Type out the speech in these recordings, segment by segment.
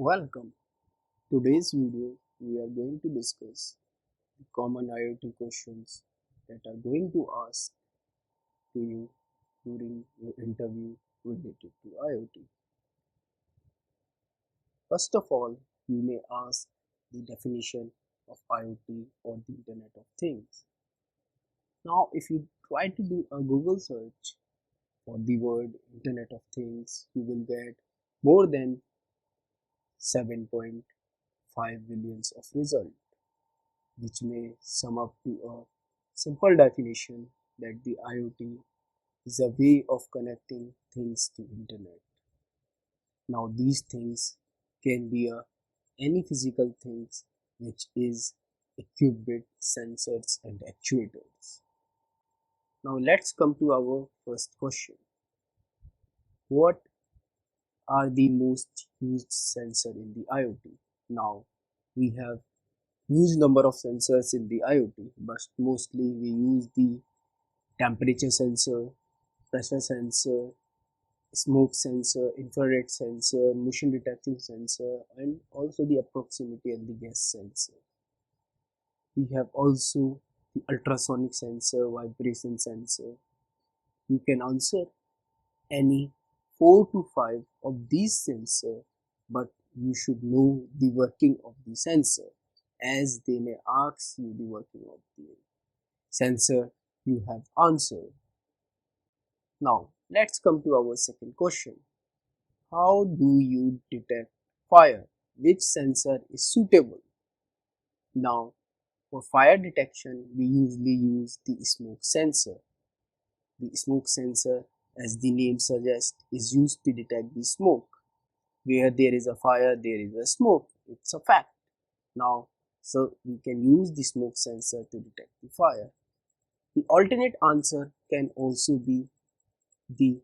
Welcome. Today's video we are going to discuss the common IoT questions that are going to ask to you during your interview related to IoT. First of all, you may ask the definition of IoT or the Internet of Things. Now, if you try to do a Google search for the word Internet of Things, you will get more than 7.5 billions of results, which may sum up to a simple definition that the IoT is a way of connecting things to internet. Now these things can be any physical things which is equipped with sensors and actuators. Now let's come to our first question. What are the most used sensor in the IoT? Now we have huge number of sensors in the IoT, but mostly we use the temperature sensor, pressure sensor, smoke sensor, infrared sensor, motion detection sensor, and also the proximity and the gas sensor. We have also the ultrasonic sensor, vibration sensor. You can answer any 4 to 5 of these sensors, but you should know the working of the sensor, as they may ask you the working of the sensor you have answered. Now let's come to our second question. How do you detect fire? Which sensor is suitable? Now for fire detection we usually use the smoke sensor. The smoke sensor, as the name suggests, is used to detect the smoke. Where there is a fire, there is a smoke. It's a fact. Now, so we can use the smoke sensor to detect the fire. The alternate answer can also be the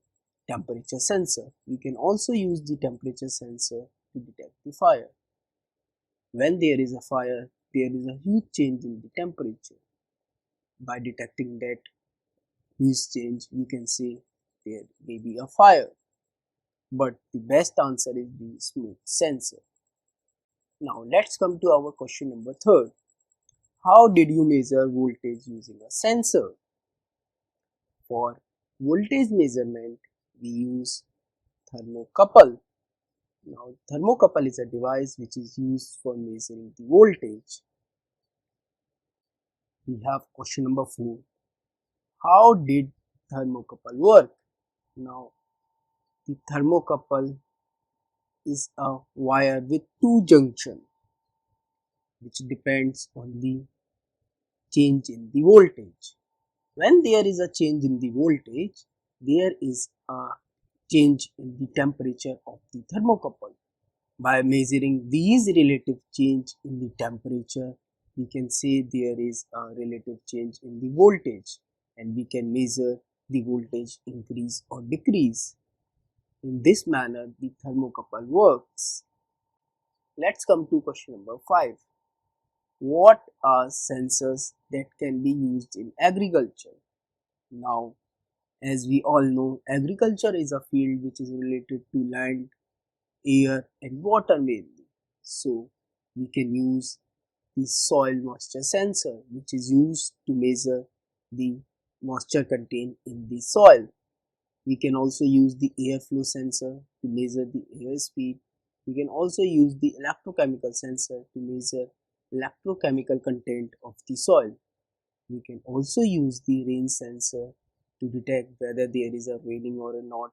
temperature sensor. We can also use the temperature sensor to detect the fire. When there is a fire, there is a huge change in the temperature. By detecting that huge change, we can say there may be a fire. But the best answer is the smoke sensor. Now let's come to our question number 3. How did you measure voltage using a sensor? For voltage measurement, we use thermocouple. Now thermocouple is a device which is used for measuring the voltage. We have question number 4. How did thermocouple work? Now the thermocouple is a wire with 2 junctions, which depends on the change in the voltage. When there is a change in the voltage, there is a change in the temperature of the thermocouple. By measuring these relative change in the temperature, we can say there is a relative change in the voltage, and we can measure the voltage increase or decrease. In this manner, the thermocouple works. Let's come to question number 5. What are sensors that can be used in agriculture? Now, as we all know, agriculture is a field which is related to land, air and water mainly. So we can use the soil moisture sensor, which is used to measure the moisture contained in the soil. We can also use the airflow sensor to measure the airspeed. We can also use the electrochemical sensor to measure electrochemical content of the soil. We can also use the rain sensor to detect whether there is a raining or not,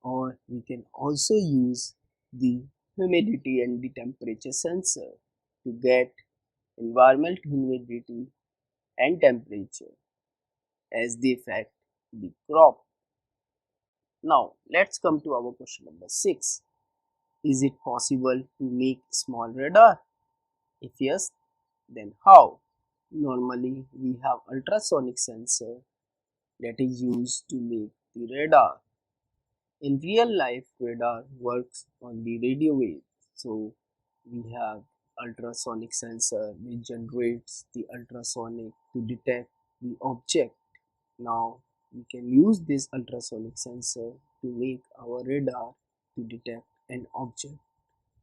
or we can also use the humidity and the temperature sensor to get environmental humidity and temperature as they affect the crop. Now let's come to our question number 6. Is it possible to make small radar? If yes, then how? Normally we have ultrasonic sensor that is used to make the radar. In real life, radar works on the radio wave. So we have ultrasonic sensor which generates the ultrasonic to detect the object. Now we can use this ultrasonic sensor to make our radar to detect an object.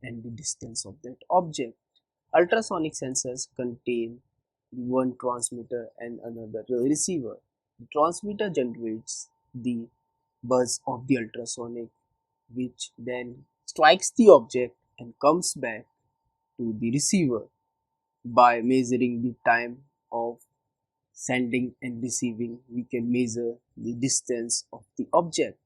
and the distance of that object. Ultrasonic sensors contain one transmitter and another receiver. The transmitter generates the buzz of the ultrasonic, which then strikes the object and comes back to the receiver. By measuring the time of sending and receiving, we can measure the distance of the object.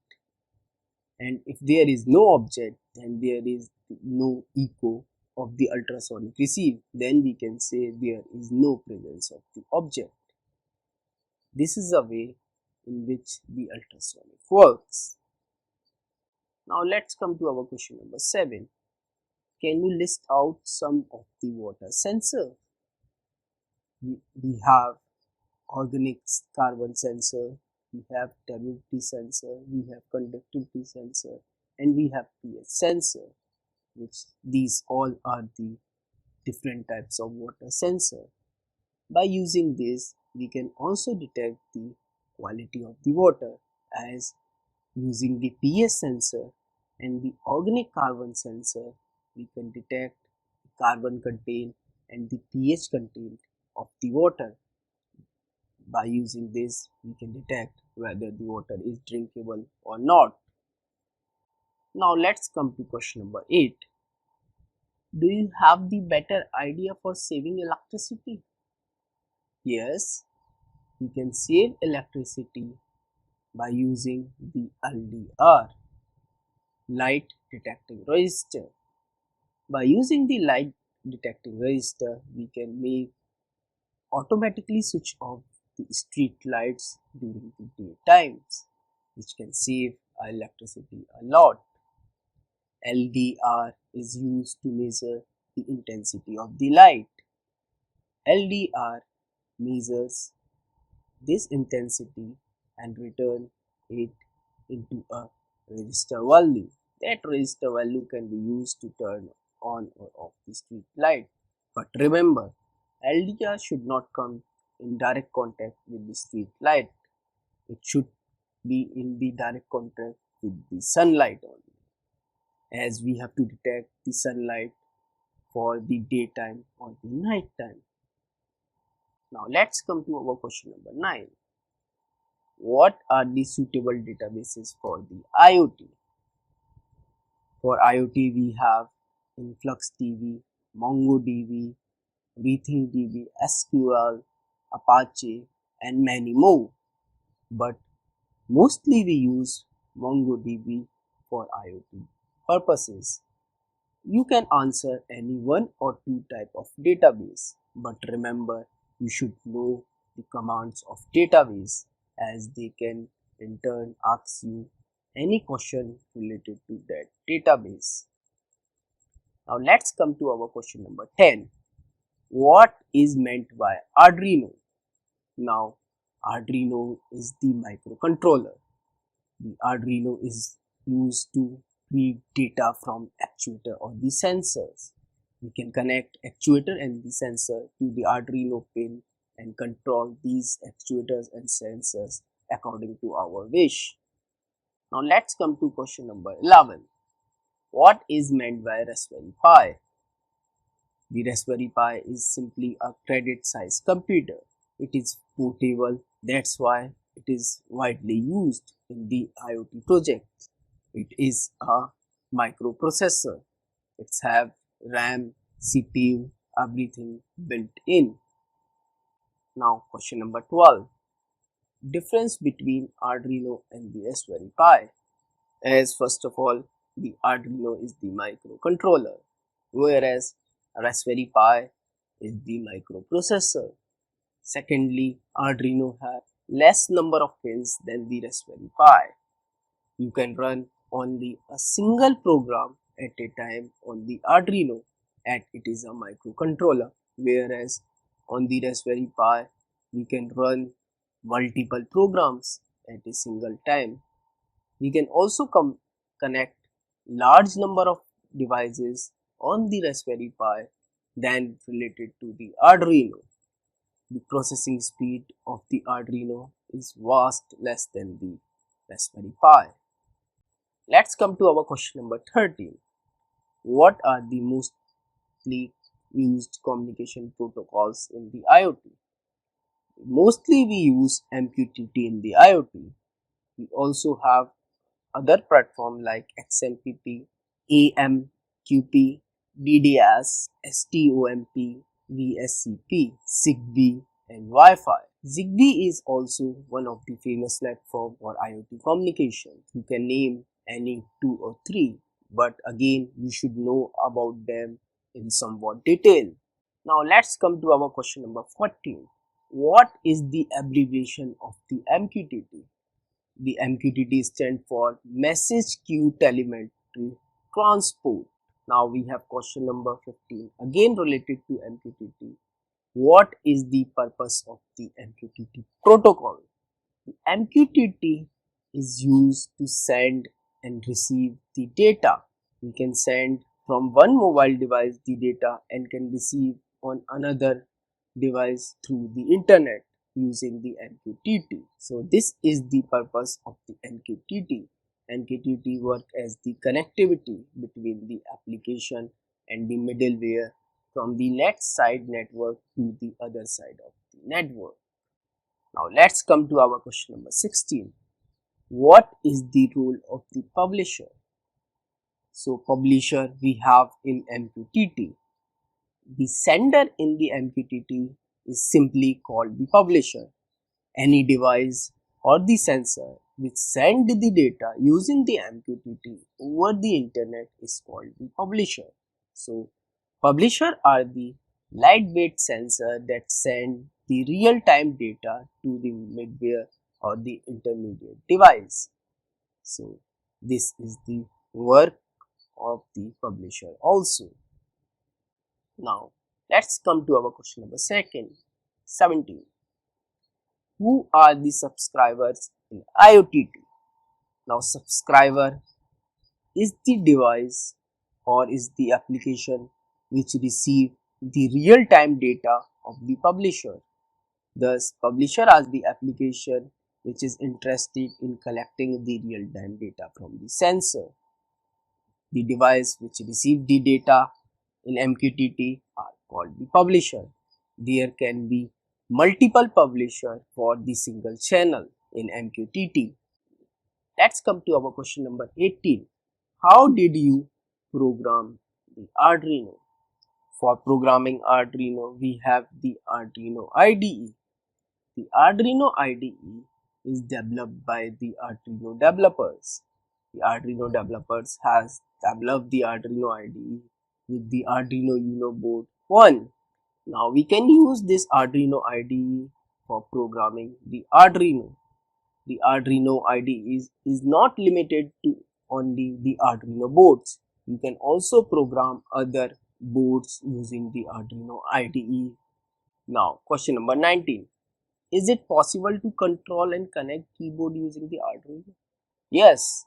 And if there is no object and there is no echo of the ultrasonic received, then we can say there is no presence of the object. This is the way in which the ultrasonic works. Now let's come to our question number 7. Can you list out some of the water sensor? We have organic carbon sensor, we have turbidity sensor, we have conductivity sensor, and we have pH sensor, which these all are the different types of water sensor. By using this, we can also detect the quality of the water, as using the pH sensor and the organic carbon sensor, we can detect the carbon content and the pH content of the water. By using this, we can detect whether the water is drinkable or not. Now let's come to question number 8. Do you have the better idea for saving electricity? Yes, we can save electricity by using the LDR, light detecting resistor. By using the light detecting resistor, we can make automatically switch off the street lights during the day times, which can save our electricity a lot. LDR is used to measure the intensity of the light. LDR measures this intensity and return it into a resistor value. That resistor value can be used to turn on or off the street light. But remember, LDR should not come in direct contact with the street light. It should be in the direct contact with the sunlight only, as we have to detect the sunlight for the daytime or the night time. Now let's come to our question number 9. What are the suitable databases for the IoT? For IoT, we have InfluxDB, MongoDB, RethinkDB, SQL, Apache, and many more. But mostly we use MongoDB for IoT purposes. You can answer any one or two type of database, but remember, you should know the commands of database, as they can in turn ask you any question related to that database. Now let's come to our question number 10. What is meant by Arduino? Now Arduino is the microcontroller. The Arduino is used to read data from actuator or the sensors. We can connect actuator and the sensor to the Arduino pin and control these actuators and sensors according to our wish. Now let's come to question number 11. What is meant by Raspberry Pi? The Raspberry Pi is simply a credit size computer. It is portable, that's why it is widely used in the IoT project. It is a microprocessor. It's have RAM, CPU, everything built in. Now question number 12. Difference between Arduino and the Raspberry Pi. As first of all, the Arduino is the microcontroller, whereas Raspberry Pi is the microprocessor. Secondly, Arduino has less number of pins than the Raspberry Pi. You can run only a single program at a time on the Arduino, and it is a microcontroller, whereas on the Raspberry Pi we can run multiple programs at a single time. We can also connect large number of devices on the Raspberry Pi than related to the Arduino. The processing speed of the Arduino is vast less than the Raspberry Pi. Let's come to our question number 13. What are the mostly used communication protocols in the IoT? Mostly we use MQTT in the IoT. We also have other platforms like XMPP, AMQP, DDS, STOMP, VSCP, Zigbee, and Wi-Fi. Zigbee is also one of the famous platforms for IoT communication. You can name any two or three, but again, you should know about them in somewhat detail. Now let's come to our question number 14. What is the abbreviation of the MQTT? The MQTT stands for Message Queue Telemetry Transport. Now we have question number 15, again related to MQTT. What is the purpose of the MQTT protocol? The MQTT is used to send and receive the data. We can send from one mobile device the data and can receive on another device through the internet using the MQTT. So this is the purpose of the MQTT. MQTT works as the connectivity between the application and the middleware from the next side network to the other side of the network. Now let's come to our question number 16. What is the role of the publisher? So publisher we have in MQTT. The sender in the MQTT is simply called the publisher. Any device or the sensor which send the data using the MQTT over the internet is called the publisher. So publisher are the lightweight sensor that send the real-time data to the middleware or the intermediate device. So this is the work of the publisher also. Now let's come to our question number 17. Who are the subscribers in IoT? Now subscriber is the device or is the application which receive the real-time data of the publisher. Thus publisher as the application which is interested in collecting the real-time data from the sensor. The device which receive the data in MQTT are called the publisher. There can be multiple publisher for the single channel in MQTT. Let's come to our question number 18. How did you program the Arduino? For programming Arduino, we have the Arduino IDE. The Arduino IDE is developed by the Arduino developers. The Arduino developers has developed the Arduino IDE with the Arduino UNO board 1. Now we can use this Arduino IDE for programming the Arduino. The Arduino IDE is not limited to only the Arduino boards. You can also program other boards using the Arduino IDE. Now question number 19. Is it possible to control and connect keyboard using the Arduino? Yes,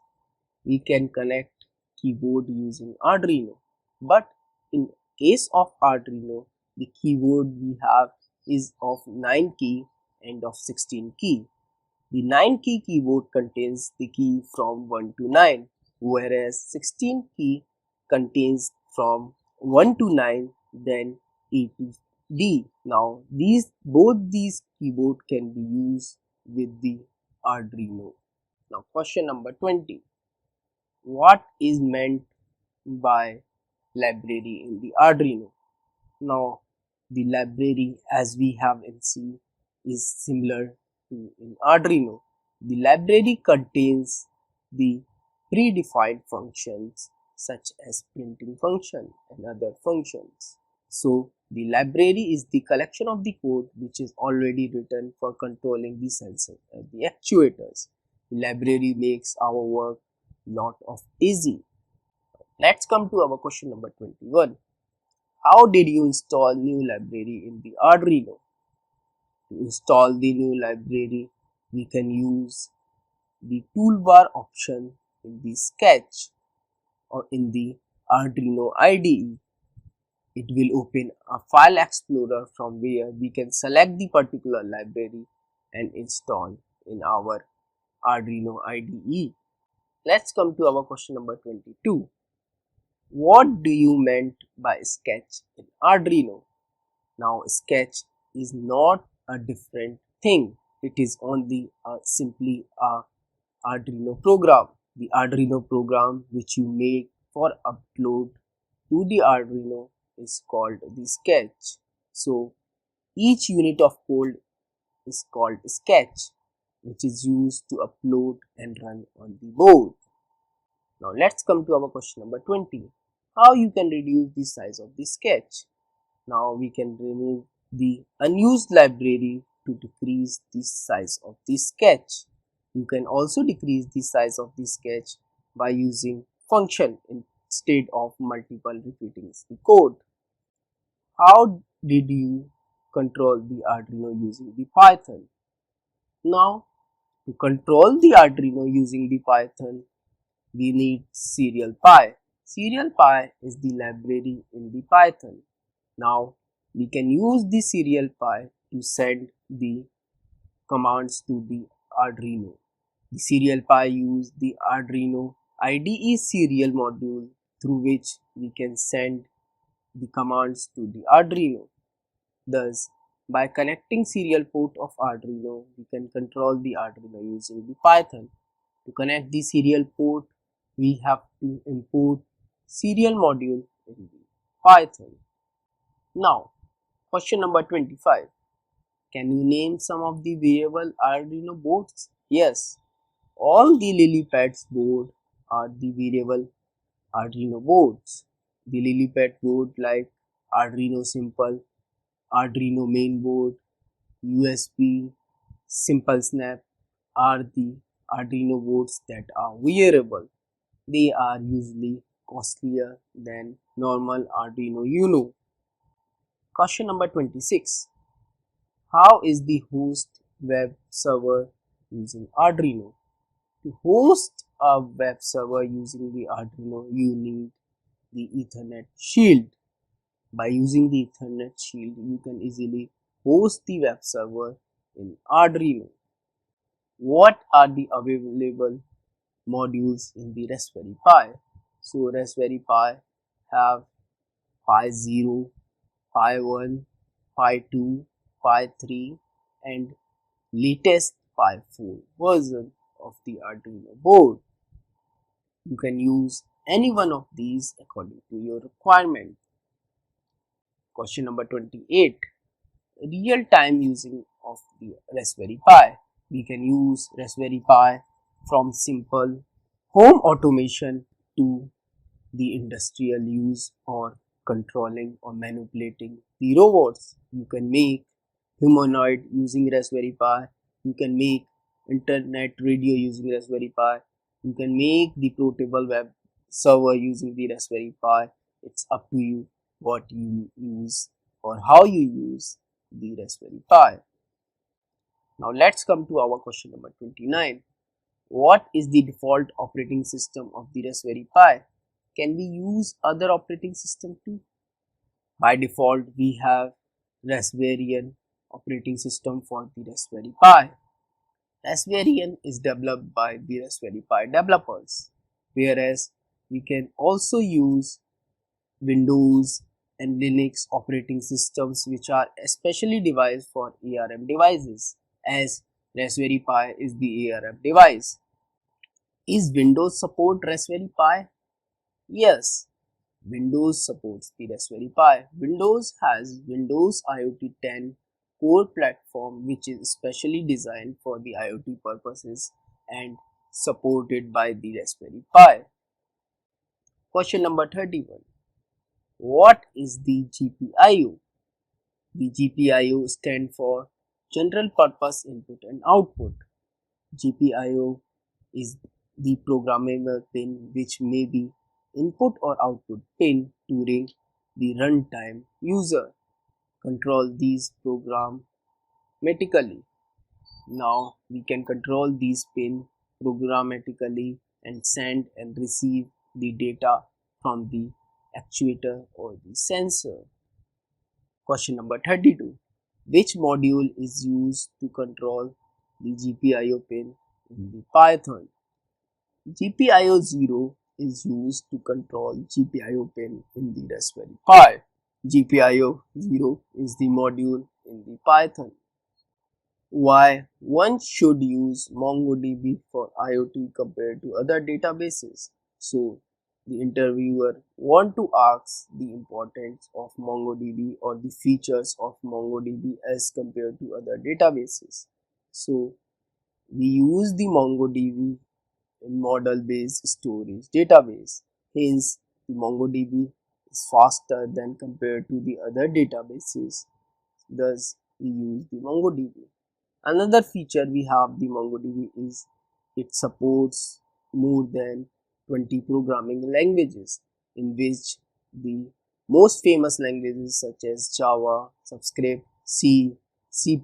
we can connect keyboard using Arduino, but in case of Arduino, the keyboard we have is of 9 key and of 16 key. The 9 key keyboard contains the key from 1 to 9, whereas 16 key contains from 1 to 9, then A to D. Now both these keyboard can be used with the Arduino. Now question number 20. What is meant by library in the Arduino? Now the library as we have in C is similar to in Arduino. The library contains the predefined functions such as printing function and other functions. So the library is the collection of the code which is already written for controlling the sensor and the actuators. The library makes our work lot of easy. Let's come to our question number 21. How did you install new library in the Arduino? To install the new library, we can use the toolbar option in the sketch or in the Arduino IDE. It will open a file explorer from where we can select the particular library and install in our Arduino IDE. Let's come to our question number 22. What do you meant by sketch in Arduino? Now sketch is not a different thing. It is only simply a Arduino program. The Arduino program which you make for upload to the Arduino is called the sketch. So each unit of code is called sketch, which is used to upload and run on the board. Now let's come to our question number 20. How you can reduce the size of the sketch? Now we can remove the unused library to decrease the size of the sketch. You can also decrease the size of the sketch by using function instead of multiple repeating the code. How did you control the Arduino using the Python? Now to control the Arduino using the Python, we need serial Pi. Serial Pi is the library in the Python. Now we can use the serial Pi to send the commands to the Arduino. The serial Pi use the Arduino IDE serial module through which we can send the commands to the Arduino. Thus, by connecting serial port of Arduino, we can control the Arduino using the Python. To connect the serial port, we have to import serial module in the Python. Now, question number 25. Can you name some of the variable Arduino boards? Yes, all the LilyPads board are the variable Arduino boards. The LilyPad board like Arduino Simple, Arduino Mainboard, USB, Simple Snap are the Arduino boards that are wearable. They are usually costlier than normal Arduino UNO. Question number 26. How is the host web server using Arduino? To host a web server using the Arduino, you need the Ethernet shield. By using the Ethernet shield, you can easily host the web server in Arduino. What are the available modules in the Raspberry Pi? So Raspberry Pi have Pi 0, Pi 1, Pi 2, Pi 3 and latest Pi 4 version of the Arduino board. You can use any one of these according to your requirement. Question number 28. Real-time using of the Raspberry Pi. We can use Raspberry Pi from simple home automation to the industrial use or controlling or manipulating the robots. You can make humanoid using Raspberry Pi. You can make internet radio using Raspberry Pi. You can make the portable web server using the Raspberry Pi. It's up to you what you use or how you use the Raspberry Pi. Now let's come to our question number 29. What is the default operating system of the Raspberry Pi? Can we use other operating system too? By default, we have Raspberry operating system for the Raspberry Pi. Raspberry is developed by the Raspberry Pi developers, whereas we can also use Windows and Linux operating systems which are especially devised for ARM devices, as Raspberry Pi is the ARM device. Is Windows support Raspberry Pi? Yes, Windows supports the Raspberry Pi. Windows has Windows IoT 10 core platform which is specially designed for the IoT purposes and supported by the Raspberry Pi. Question number 31. What is the GPIO? The GPIO stands for General Purpose Input and Output. GPIO is the programmable pin which may be input or output pin during the runtime. User control these programmatically. Now we can control these pin programmatically and send and receive the data from the actuator or the sensor. Question number 32. Which module is used to control the GPIO pin in the Python? GPIO 0 is used to control GPIO pin in the Raspberry Pi. GPIO 0 is the module in the Python. Why one should use MongoDB for IoT compared to other databases? So the interviewer want to ask the importance of MongoDB or the features of MongoDB as compared to other databases. So we use the MongoDB in model-based storage database. Hence, the MongoDB is faster than compared to the other databases. Thus, we use the MongoDB. Another feature we have the MongoDB is it supports more than 20 programming languages, in which the most famous languages such as Java, Subscript, C, C++,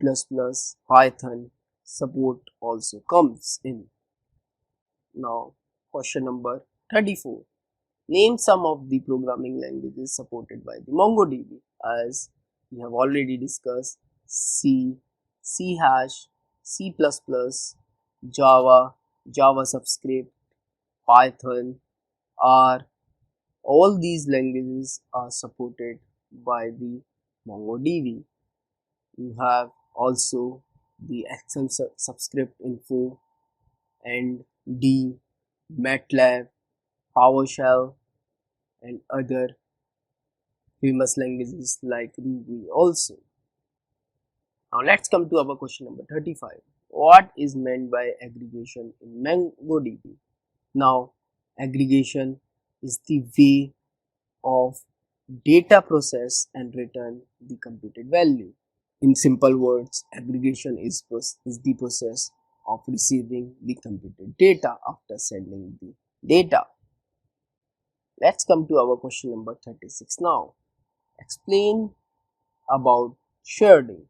Python support also comes in. Now, question number 34. Name some of the programming languages supported by the MongoDB. As we have already discussed, C, C#, C++, Java, JavaScript, Python, R. All these languages are supported by the MongoDB. You have also the XM subscript info and D, MATLAB, PowerShell, and other famous languages like Ruby also. Now let's come to our question number 35. What is meant by aggregation in MongoDB? Now, aggregation is the way of data process and return the computed value. In simple words, aggregation is the process of receiving the computed data after sending the data. Let's come to our question number 36 now. Explain about sharding.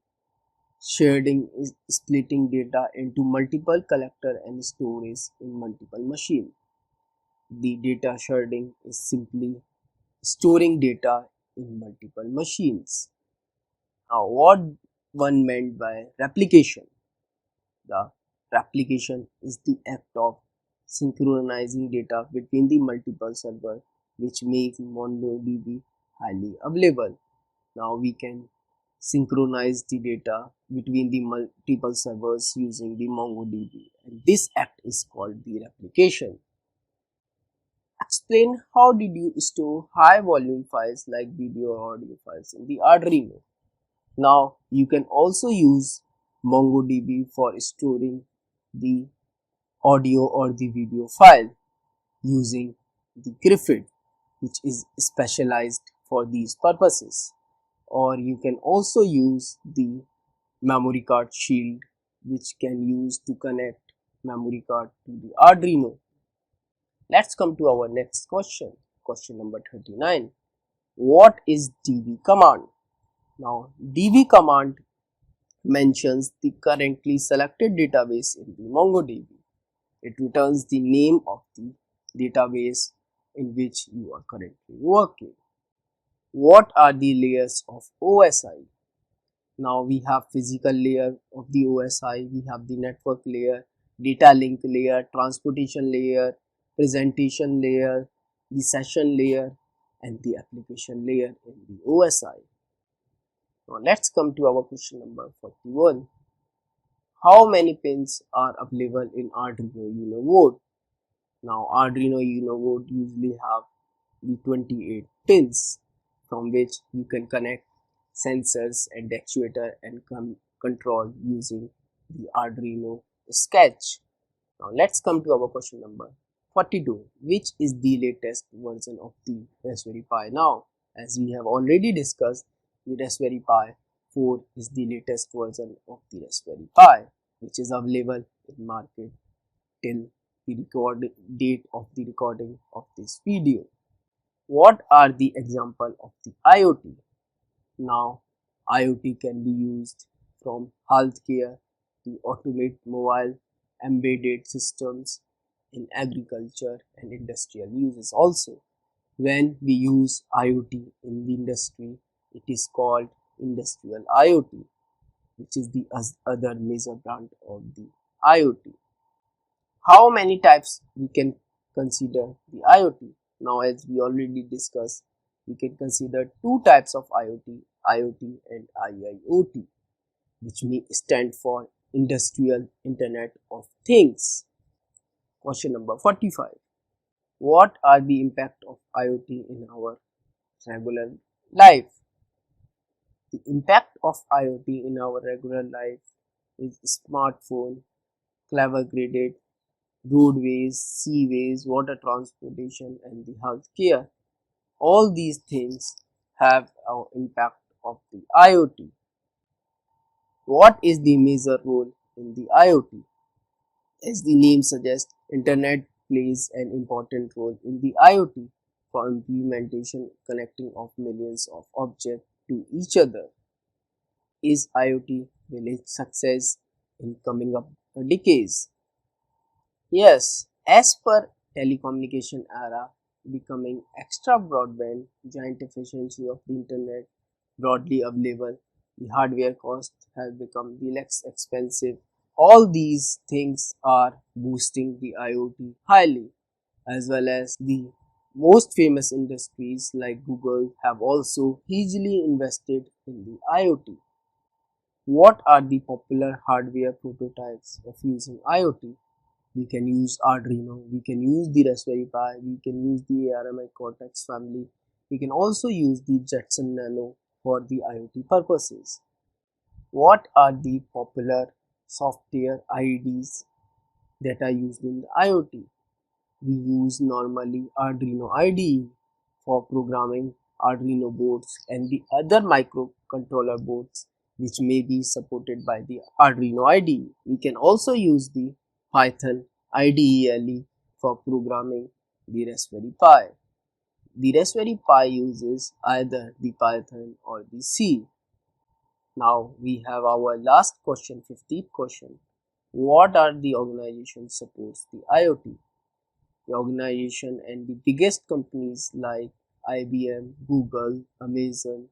Sharding is splitting data into multiple collector and storage in multiple machines. The data sharding is simply storing data in multiple machines. Now, what one meant by replication? The replication is the act of synchronizing data between the multiple servers, which makes MongoDB highly available. Now we can synchronize the data between the multiple servers using the MongoDB, and this act is called the replication. Explain how did you store high volume files like video or audio files in the Arduino. Now you can also use MongoDB for storing the audio or the video file using the Griffith, which is specialized for these purposes. Or you can also use the memory card shield, which can use to connect memory card to the Arduino. Let's come to our next question. Question number 39. What is db command? Now, db command mentions the currently selected database in the MongoDB. It returns the name of the database in which you are currently working. What are the layers of OSI? Now we have physical layer of the OSI, we have the network layer, data link layer, transportation layer, presentation layer, the session layer, and the application layer in the OSI. Now let's come to our question number 41. How many pins are available in Arduino UNO board? Now Arduino UNO board usually have the 28 pins from which you can connect sensors and actuator and control using the Arduino sketch. Now let's come to our question number 42. Which is the latest version of the Raspberry Pi? Now, as we have already discussed, the Raspberry Pi 4 is the latest version of the Raspberry Pi, which is available in market till the date of the recording of this video. What are the example of the IoT? Now, IoT can be used from healthcare to automate mobile embedded systems in agriculture and industrial uses also. When we use IoT in the industry, it is called industrial IoT, which is the other major branch of the IoT. How many types we can consider the IoT. Now, as we already discussed, we can consider two types of IoT, IoT and IIoT, which may stand for Industrial Internet of Things. Question number 45. What are the impact of IoT in our regular life? The impact of IoT in our regular life is smartphone, clever graded, roadways, seaways, water transportation, and the healthcare. All these things have an impact of the IoT. What is the major role in the IoT? As the name suggests, Internet plays an important role in the IoT for implementation connecting of millions of objects to each other. Is IoT really success in coming up decades? Yes, as per telecommunication era becoming extra broadband, giant efficiency of the internet broadly available, the hardware cost has become the less expensive. All these things are boosting the IoT highly, as well as the most famous industries like Google have also hugely invested in the IoT. What are the popular hardware prototypes of using IoT? We can use Arduino, we can use the Raspberry Pi, we can use the ARM Cortex family, we can also use the Jetson Nano for the IoT purposes. What are the popular software IDEs that are used in the IoT? We use normally Arduino IDE for programming Arduino boards and the other microcontroller boards which may be supported by the Arduino IDE. We can also use the Python IDE for programming the Raspberry Pi. The Raspberry Pi uses either the Python or the C. Now we have our last question, 15th question. What are the organizations supports the IoT? The organization and the biggest companies like IBM, Google, Amazon,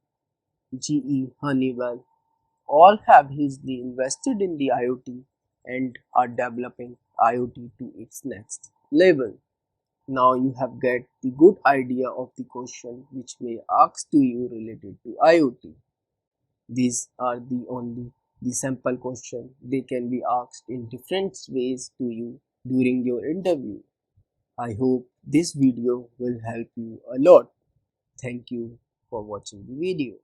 GE, Honeywell all have hugely invested in the IoT and are developing IoT to its next level. Now you have get the good idea of the question which may ask to you related to IoT. These are the only the sample question. They can be asked in different ways to you during your interview. I hope this video will help you a lot. Thank you for watching the video.